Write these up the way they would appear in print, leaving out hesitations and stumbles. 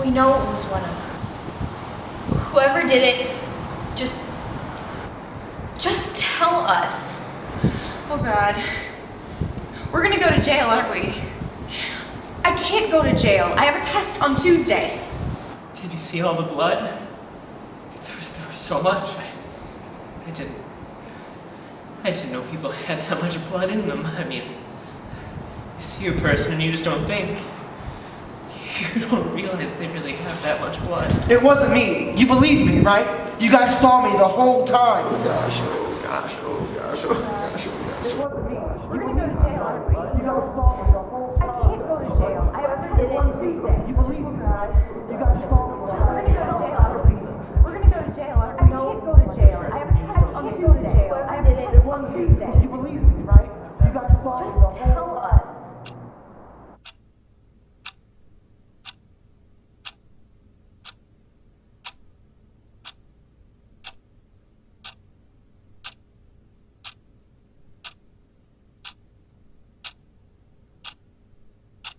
We know it was one of us. Whoever did it, just tell us. Oh God. We're gonna go to jail, aren't we? I can't go to jail. I have a test on Tuesday. Did you see all the blood? There was so much. I didn't know people had that much blood in them. I mean, you see a person and you just don't think. You don't realize they really have that much blood. It wasn't me. You believe me, right? You guys saw me the whole time. Oh gosh, oh gosh, oh gosh, oh gosh, oh gosh. It wasn't me. We're gonna go to jail, aren't we? You guys saw me the whole I time. can't go to jail. I have a test on Tuesday. You believe me, right? You guys saw me the whole We're gonna go to jail, aren't we? We're gonna go to jail, aren't we? I can't go to jail. I have a test on Tuesday. I have a test on Tuesday. You believe me, right? You guys saw me the whole time. Tell us.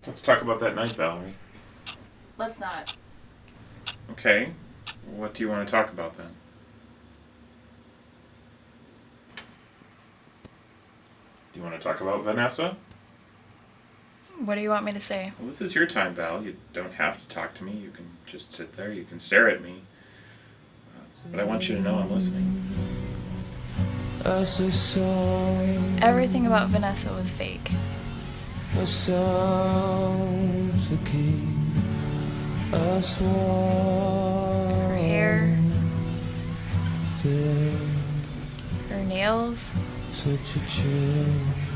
Let's talk about that night, Valerie. Let's not. Okay. What do you want to talk about then? Do you want to talk about Vanessa? What do you want me to say? Well, this is your time, Val. You don't have to talk to me. You can just sit there. You can stare at me. But I want you to know I'm listening. Everything about Vanessa was fake. Her hair, her nails,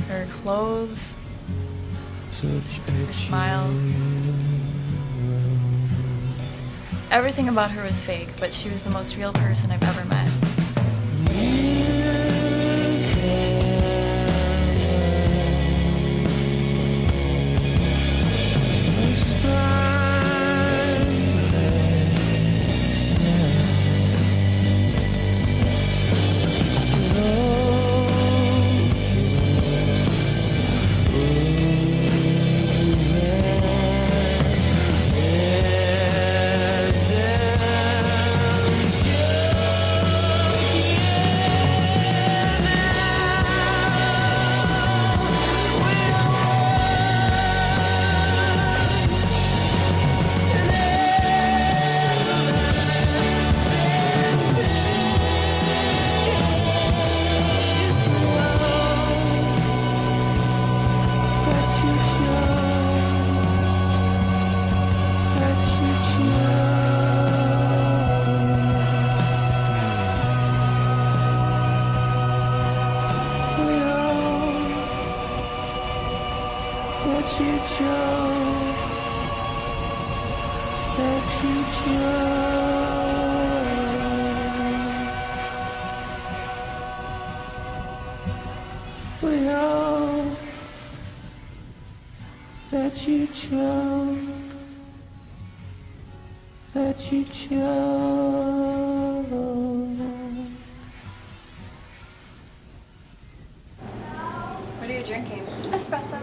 her clothes, her smile. Everything about her was fake, but she was the most real person I've ever met. What are you drinking? Espresso.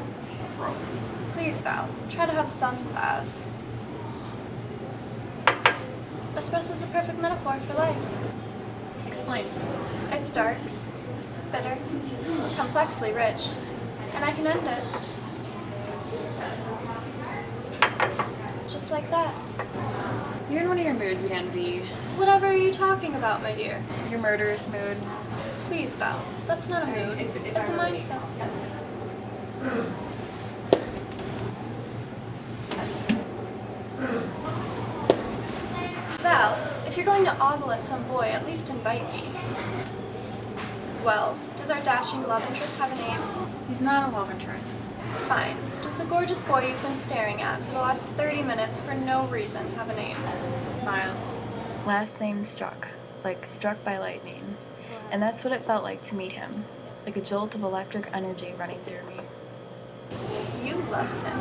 Gross. Please, Val. Try to have some class. Espresso's a perfect metaphor for life. Explain. It's dark, bitter, complexly rich, and I can end it. Just like that. You're in one of your moods again, V. Whatever are you talking about, my dear? Your murderous mood. Please, Val. That's not a mood. It's a mindset. Val, if you're going to ogle at some boy, at least invite me. Well, does our dashing love interest have a name? He's not a love interest. Fine. Does the gorgeous boy you've been staring at for the last 30 minutes for no reason have a name? Smiles. Last name Struck. Like struck by lightning. And that's what it felt like to meet him. Like a jolt of electric energy running through me. You love him.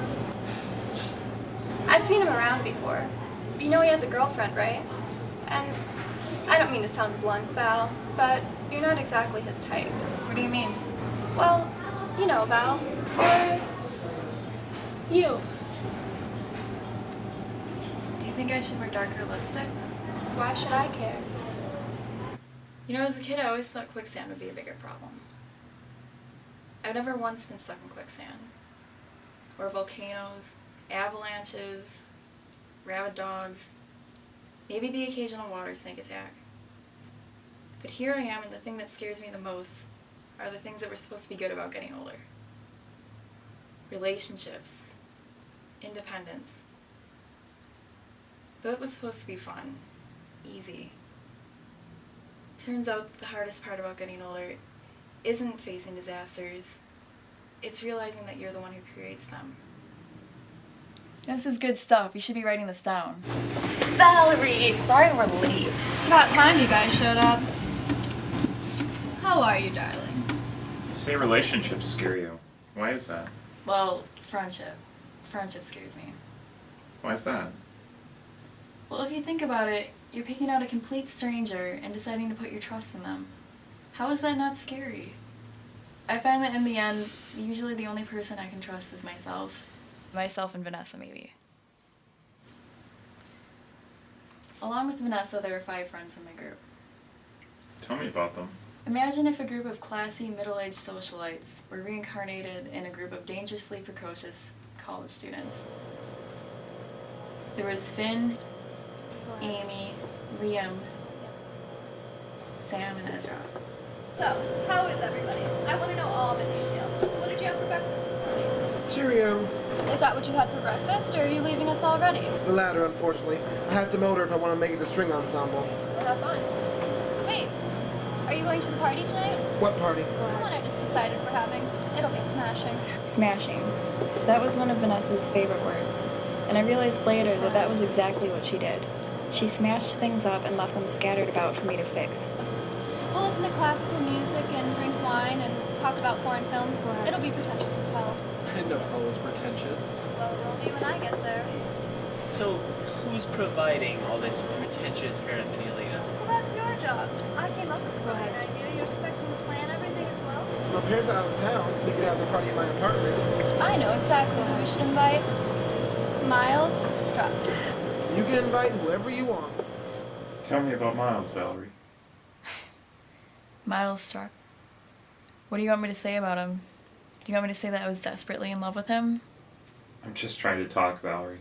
I've seen him around before. You know he has a girlfriend, right? And I don't mean to sound blunt, Val, but you're not exactly his type. What do you mean? Well, you know, Val, you're... you. Do you think I should wear darker lipstick? Why should I care? You know, as a kid, I always thought quicksand would be a bigger problem. I've never once been stuck in quicksand. Or volcanoes, avalanches, rabid dogs, maybe the occasional water snake attack. But here I am, and the thing that scares me the most are the things that were supposed to be good about getting older. Relationships, independence. Though it was supposed to be fun, easy. Turns out the hardest part about getting older isn't facing disasters, it's realizing that you're the one who creates them. This is good stuff. You should be writing this down. Valerie! Sorry we're late. It's about time you guys showed up. How are you, darling? You say relationships scare you. Why is that? Well, friendship. Friendship scares me. Why is that? Well, if you think about it, you're picking out a complete stranger and deciding to put your trust in them. How is that not scary? I find that in the end, usually the only person I can trust is myself. Myself and Vanessa, maybe. Along with Vanessa, there are 5 friends in my group. Tell me about them. Imagine if a group of classy, middle-aged socialites were reincarnated in a group of dangerously precocious college students. There was Finn, Amy, Liam, Sam, and Ezra. So, how is everybody? I want to know all the details. What did you have for breakfast this morning? Cheerio. Is that what you had for breakfast, or are you leaving us already? The latter, unfortunately. I have to motor if I want to make it to string ensemble. Well, have fun. Wait, are you going to the party tonight? What party? The one I just decided we're having. It'll be smashing. Smashing. That was one of Vanessa's favorite words. And I realized later that that was exactly what she did. She smashed things up and left them scattered about for me to fix. We'll listen to classical music and drink wine and talk about foreign films. It'll be pretentious as hell. I know hell is pretentious. Well, it will be when I get there. So, who's providing all this pretentious paraphernalia? Well, that's your job. I came up with the brilliant idea. You expect me to plan everything as well? My parents are out of town. We could have the party at my apartment. I know exactly who we should invite. Miles Struck. You can invite whoever you want. Tell me about Miles, Valerie. Miles Struck. What do you want me to say about him? Do you want me to say that I was desperately in love with him? I'm just trying to talk, Valerie.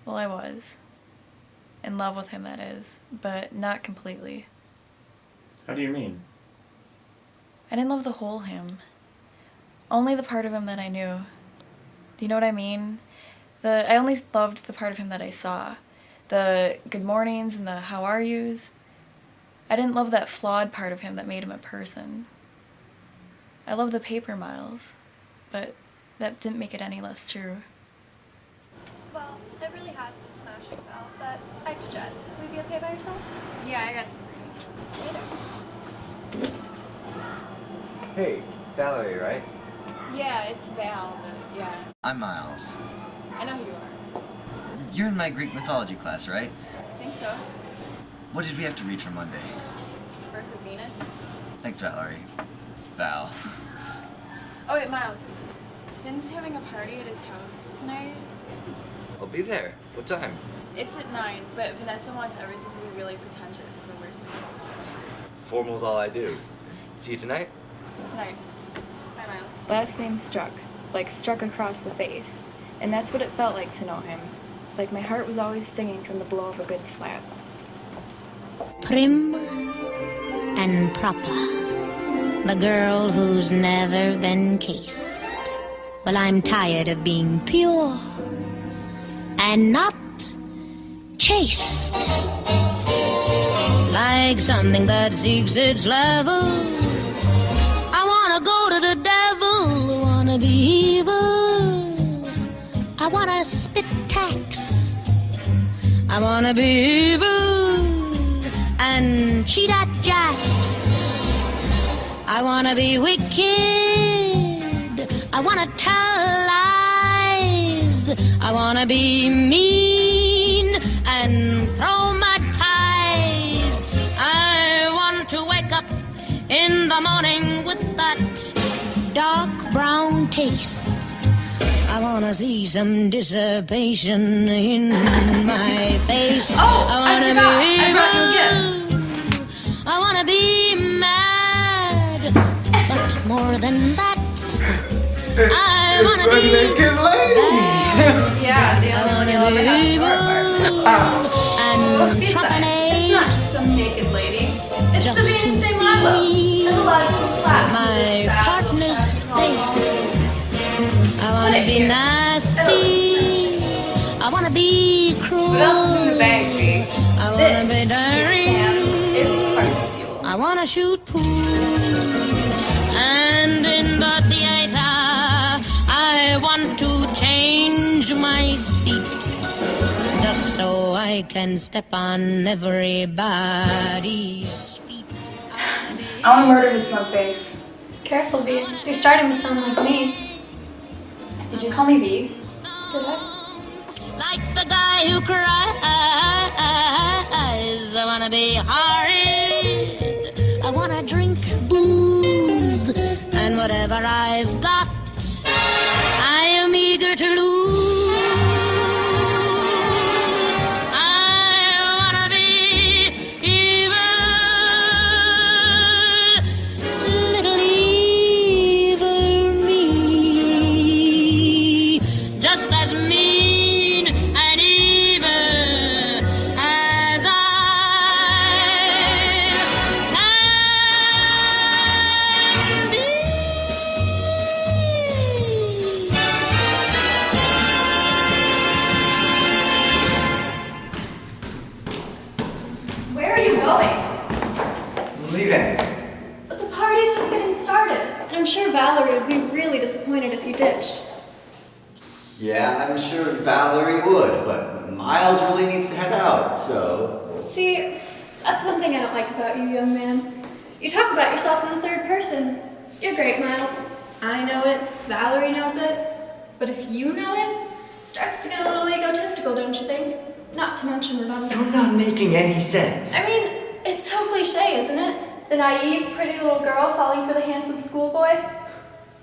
Well, I was. In love with him, that is. But not completely. How do you mean? I didn't love the whole him. Only the part of him that I knew. Do you know what I mean? I only loved the part of him that I saw. The good mornings and the how are yous. I didn't love that flawed part of him that made him a person. I love the paper Miles, but that didn't make it any less true. Well, it really has been smashing, Val, but I have to jet. Will you be okay by yourself? Yeah, I got some Later. Hey, Valerie, right? Yeah, it's Val, but yeah. I'm Miles. I know who you are. You're in my Greek mythology class, right? I think so. What did we have to read for Monday? Birth of Venus. Thanks, Valerie. Val. Oh wait, Miles. Finn's having a party at his house tonight. I'll be there. What time? It's at 9, but Vanessa wants everything to be really pretentious, so we're sleeping. Formal's all I do. See you tonight? Tonight. Bye, Miles. Last name Struck, like struck across the face. And that's what it felt like to know him. Like my heart was always singing from the blow of a good slap. Prim and proper. The girl who's never been kissed. Well, I'm tired of being pure and not chaste. Like something that seeks its level. I wanna go to the devil, I wanna be evil. I wanna spit tax. I wanna be evil and cheat at jacks. I wanna be wicked. I wanna tell lies. I wanna be mean and throw my ties. I want to wake up in the morning with that dark brown taste I wanna see some dissipation in my face. Oh, I wanna forgot. be I brought you a evil. I wanna be mad, but more than that, I It's wanna a be naked lady. Yeah, the only one you'll ever have to work for. and Besides, trepidate. it's not just some naked lady. It's Just the to Venus de see Milo. And a lot of some class. my partner's face. I wanna be here. nasty. I wanna be cruel. What else is in the bag, B? I wanna be This, daring. Sam, is part of the fuel. I wanna shoot pool. And in the theater, I want to change my seat. Just so I can step on everybody's feet. I want to murder his smug face. Careful, V. You're starting to sound like me. Did you call me V? Did I? Like the guy who cries. I wanna be horrid. I wanna drink booze. And whatever I've got, I am eager to lose. I wanna be evil. Little evil me. Just as mean and evil as I can be. Where are you going? Leaving. But the party's just getting started. And I'm sure Valerie would be really disappointed if you ditched. Yeah, I'm sure Valerie would, but Miles really needs to head out, so... See, that's one thing I don't like about you, young man. You talk about yourself in the third person. You're great, Miles. I know it. Valerie knows it. But if you know it, it starts to get a little egotistical, don't you think? Not to mention redundant. You're not making any sense. I mean, it's so cliche, isn't it? The naive, pretty little girl falling for the handsome schoolboy.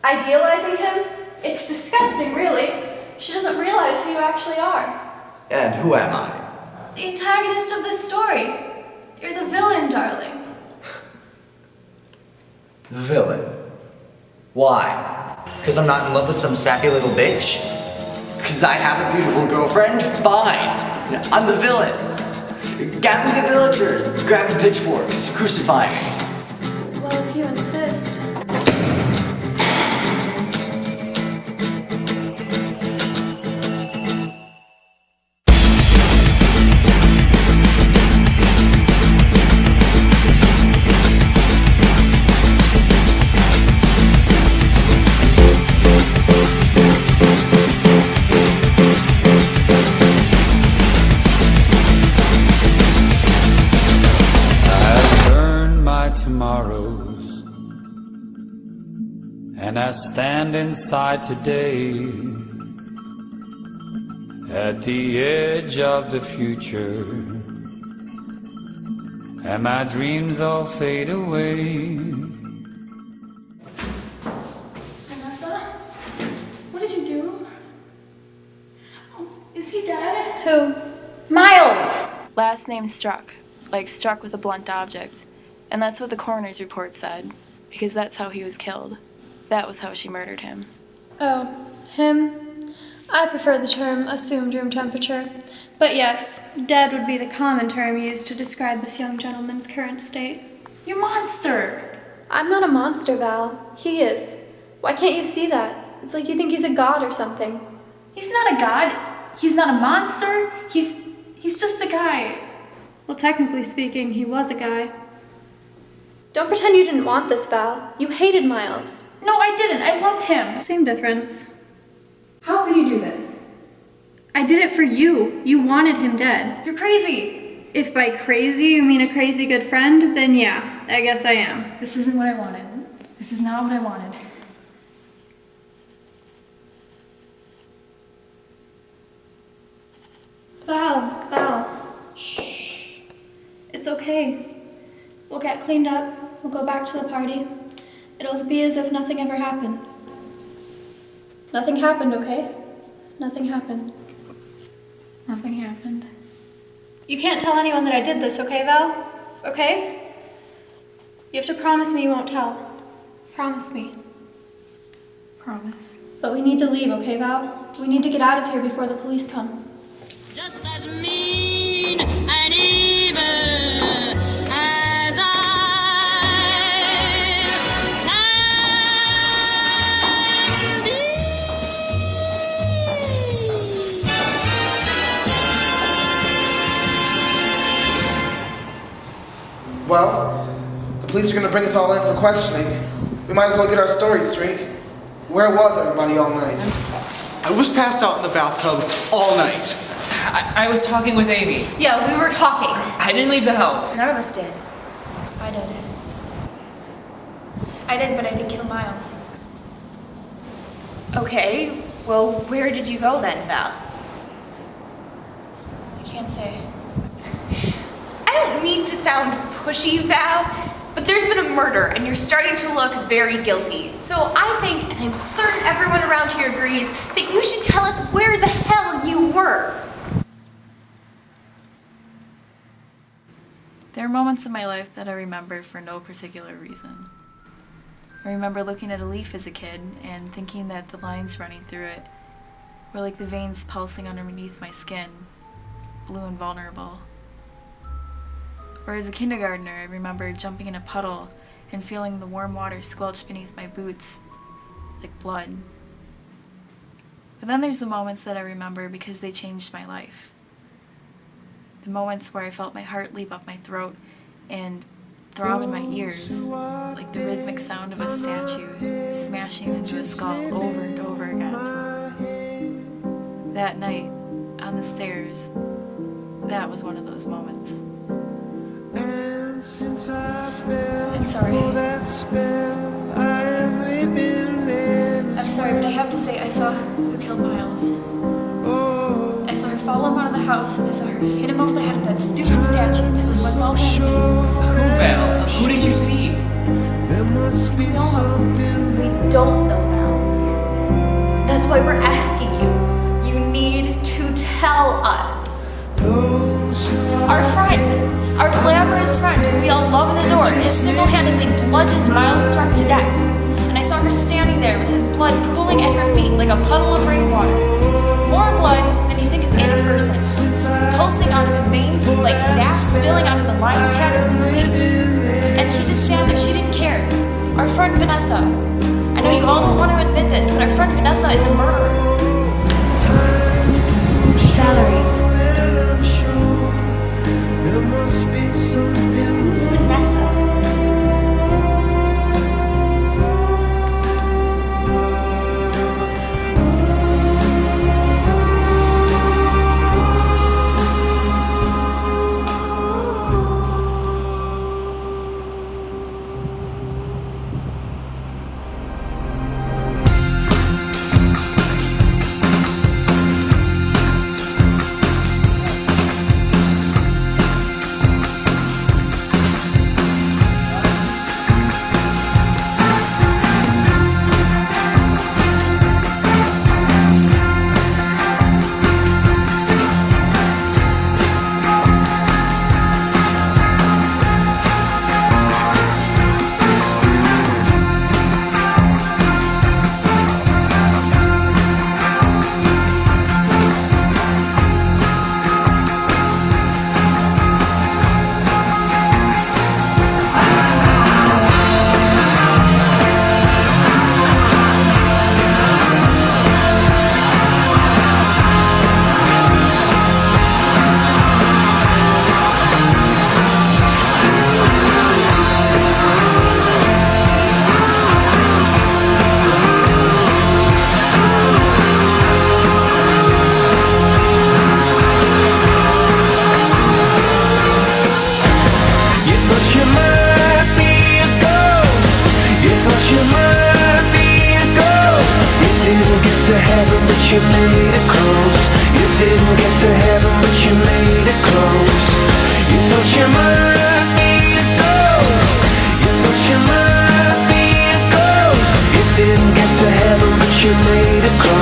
Idealizing him? It's disgusting, really. She doesn't realize who you actually are. And who am I? The antagonist of this story. You're the villain, darling. The villain. Why? Because I'm not in love with some sappy little bitch? Because I have a beautiful girlfriend? Fine. I'm the villain. Gather the villagers, grab the pitchforks, crucify me. Well, if you insist. Tomorrows, and I stand inside today at the edge of the future, and my dreams all fade away. Vanessa? What did you do? Oh, is he dead? Who? Miles! Last name Struck, like struck with a blunt object. And that's what the coroner's report said, because that's how he was killed. That was how she murdered him. Oh, him? I prefer the term assumed room temperature. But yes, dead would be the common term used to describe this young gentleman's current state. You monster! I'm not a monster, Val. He is. Why can't you see that? It's like you think he's a god or something. He's not a god. He's not a monster. He's just a guy. Well, technically speaking, he was a guy. Don't pretend you didn't want this, Val. You hated Miles. No, I didn't. I loved him. Same difference. How could you do this? I did it for you. You wanted him dead. You're crazy. If by crazy you mean a crazy good friend, then yeah, I guess I am. This isn't what I wanted. This is not what I wanted. Val. Shh. It's okay. We'll get cleaned up. We'll go back to the party. It'll be as if nothing ever happened. Nothing happened, okay? Nothing happened. Nothing happened. You can't tell anyone that I did this, okay, Val? Okay? You have to promise me you won't tell. Promise me. Promise. But we need to leave, okay, Val? We need to get out of here before the police come. Just as mean and evil as I can be. Well, the police are going to bring us all in for questioning. We might as well get our story straight. Where was everybody all night? I was passed out in the bathtub all night. I was talking with Amy. Yeah, we were talking. I didn't leave the house. None of us did. I did. But I did kill Miles. Okay, well, where did you go then, Val? I can't say. I don't mean to sound pushy, Val, but there's been a murder and you're starting to look very guilty. So I think, and I'm certain everyone around here agrees, that you should tell us where the hell you were. There are moments in my life that I remember for no particular reason. I remember looking at a leaf as a kid and thinking that the lines running through it were like the veins pulsing underneath my skin, blue and vulnerable. Or as a kindergartner, I remember jumping in a puddle and feeling the warm water squelch beneath my boots, like blood. But then there's the moments that I remember because they changed my life. The moments where I felt my heart leap up my throat and throb in my ears, like the rhythmic sound of a statue smashing into a skull over and over again. That night, on the stairs, that was one of those moments. I'm sorry. I'm sorry, but I have to say I saw who killed Miles. I saw her follow him out of the house, and I saw her hit him over the head with that stupid statue until his blood's all red. Who, Val? Who did you see? We don't know now. That's why we're asking you. You need to tell us. Our friend, our glamorous friend who we all love and adore, has single-handedly bludgeoned Miles Struck to death. And I saw her standing there with his blood pooling at her feet like a puddle of rainwater. More blood than you think is in a person, pulsing out of his veins like sap spilling out of the line patterns of a leaf. And she just sat there, she didn't care. Our friend Vanessa. I know you all don't want to admit this, but our friend Vanessa is a murderer. Valerie. Who's Vanessa? you made it close. You didn't get to heaven, but you made it close. You thought you might be a ghost. You thought you might be a ghost. You didn't get to heaven, but you made it close.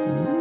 Ooh.